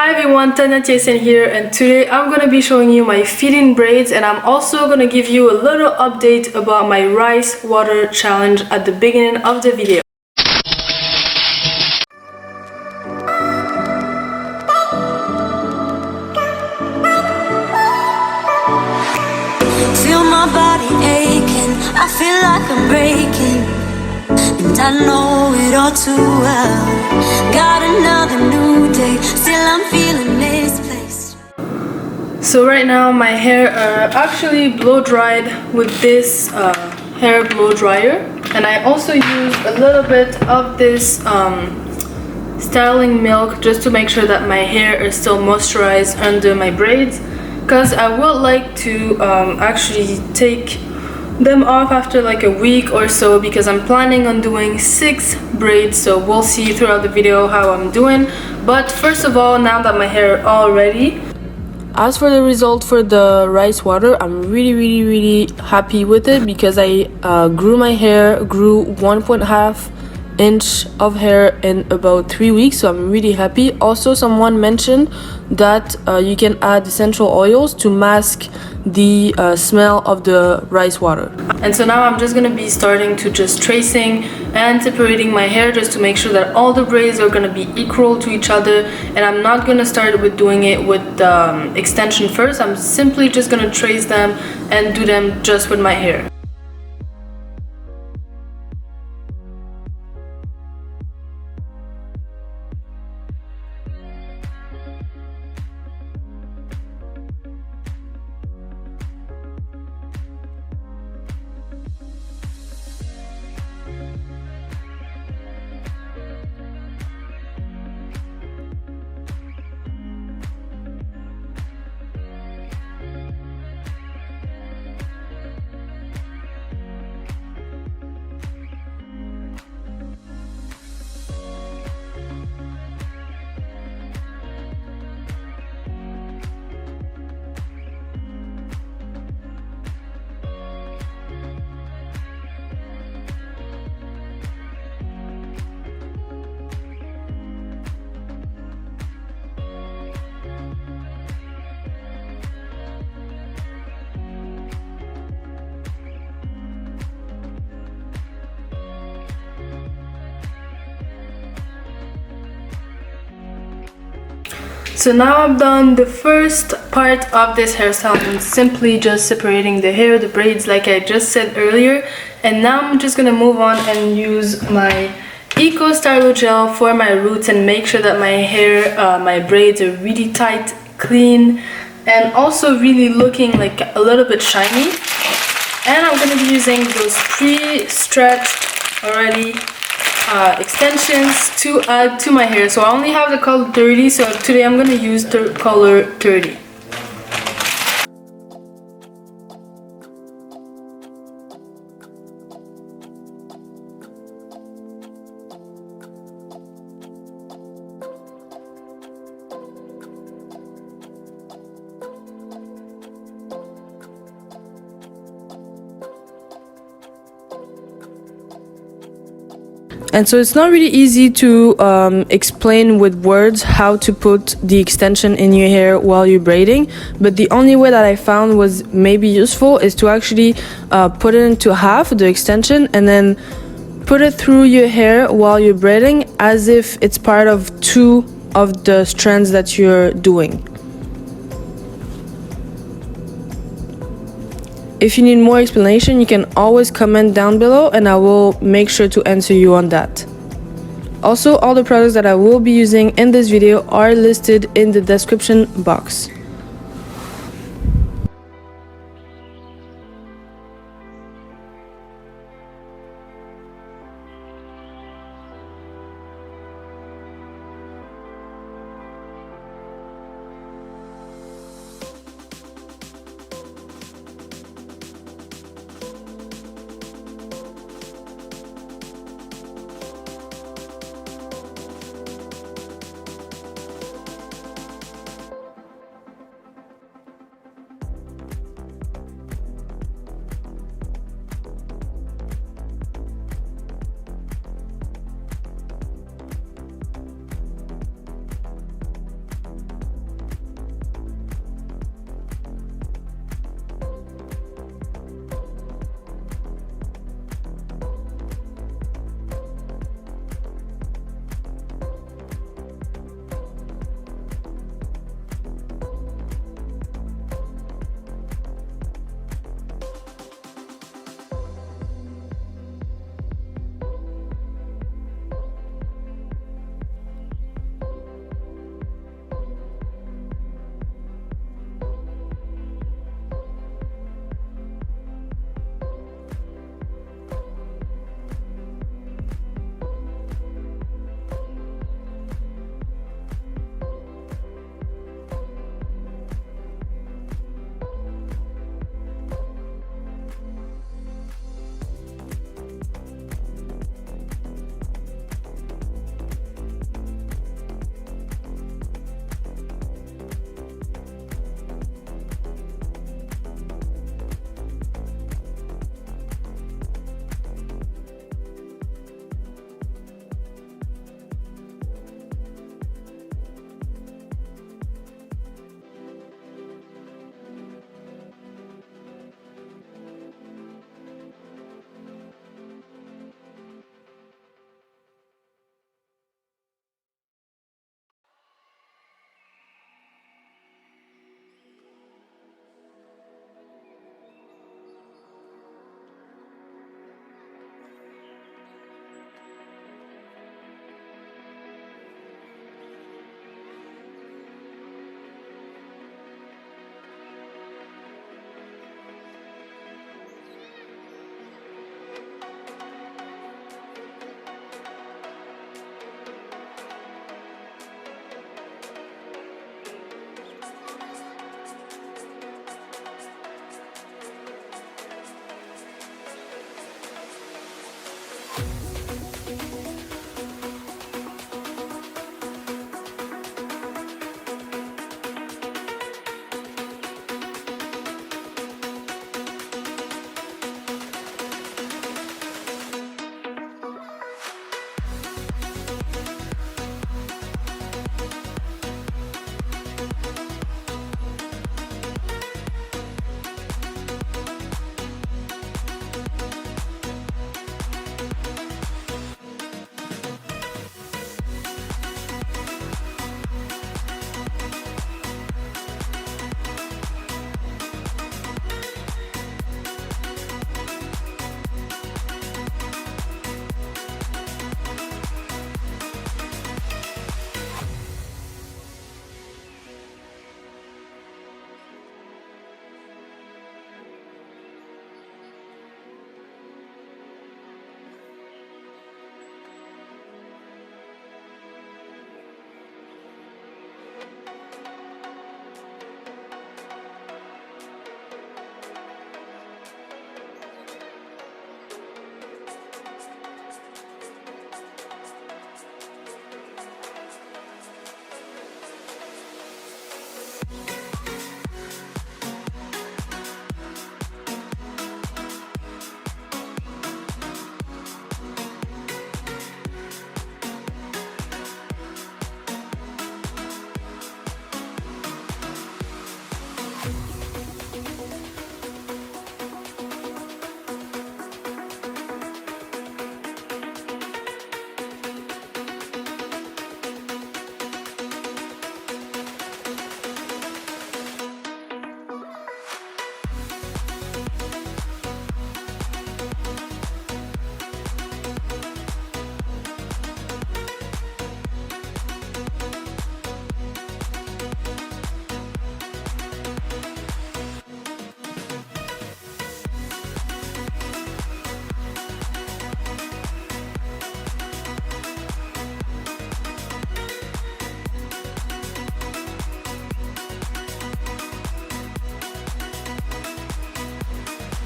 Hi everyone, TaniaTSN here, and today I'm gonna be showing you my feeding braids, and I'm also gonna give you a little update about my rice water challenge at the beginning of the video. Feel my body aching, I feel like I'm breaking, and I know it all too well. Got another new day, still I'm feeling misplaced. So right now my hair are actually blow dried with this hair blow dryer, and I also use a little bit of this styling milk just to make sure that my hair is still moisturized under my braids, because I would like to actually take them off after like a week or so, because I'm planning on doing 6 braids, so we'll see throughout the video how I'm doing. But first of all, now that my hair all ready, as for the result for the rice water, I'm really happy with it, because I grew 1.5 inch of hair in about 3 weeks, so I'm really happy. Also, someone mentioned that you can add essential oils to mask the smell of the rice water. And so now I'm just gonna be starting to just tracing and separating my hair, just to make sure that all the braids are gonna be equal to each other. And I'm not gonna start with doing it with the extension first. I'm simply just gonna trace them and do them just with my hair. So now I've done the first part of this hairstyle, and simply just separating the hair, the braids, like I just said earlier. And now I'm just gonna move on and use my Eco Stylo Gel for my roots, and make sure that my hair, my braids are really tight, clean, and also really looking like a little bit shiny. And I'm gonna be using those pre-stretched already extensions to add to my hair. So I only have the color 30, so today I'm gonna use the color 30. And so it's not really easy to explain with words how to put the extension in your hair while you're braiding, but the only way that I found was maybe useful is to actually put it into half, the extension, and then put it through your hair while you're braiding, as if it's part of 2 of the strands that you're doing. If you need more explanation, you can always comment down below, and I will make sure to answer you on that. Also, all the products that I will be using in this video are listed in the description box.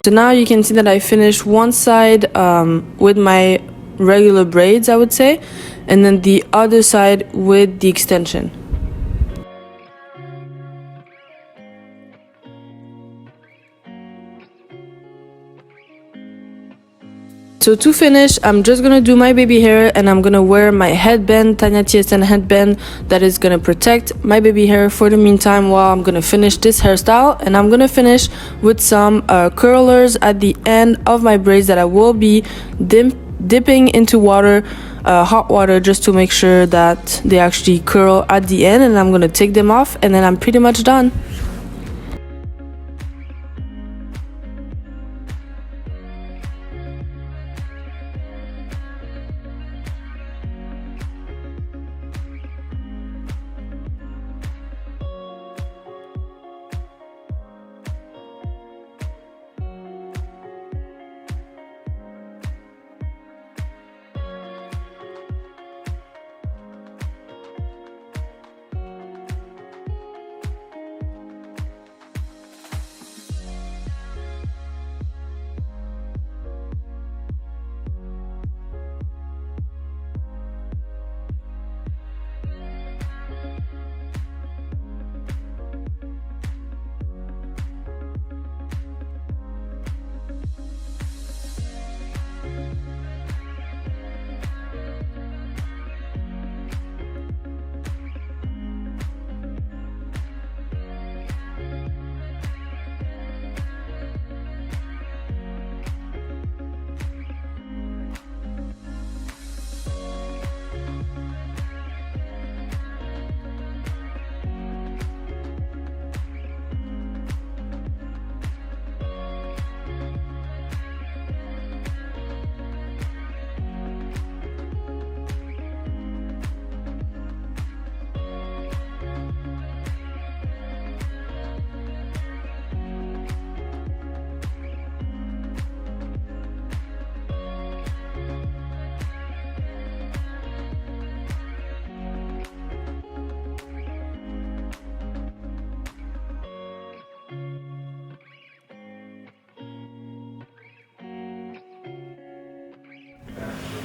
So now you can see that I finished one side with my regular braids, I would say, and then the other side with the extension. So to finish, I'm just gonna do my baby hair and I'm gonna wear my headband, TaniaTSN headband, that is gonna protect my baby hair for the meantime while I'm gonna finish this hairstyle. And I'm gonna finish with some curlers at the end of my braids that I will be dipping into water, hot water, just to make sure that they actually curl at the end. And I'm gonna take them off and then I'm pretty much done.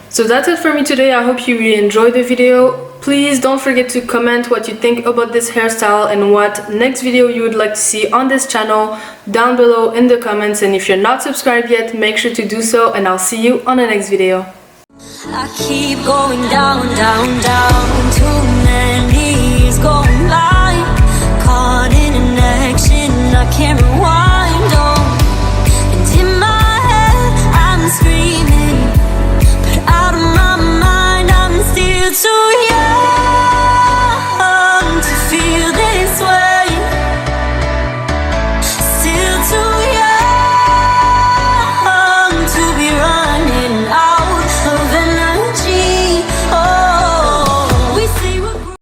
So that's it for me today. I hope you really enjoyed the video. Please don't forget to comment what you think about this hairstyle and what next video you would like to see on this channel down below in the comments. And if you're not subscribed yet, make sure to do so, and I'll see you on the next video. I keep going down, down, down to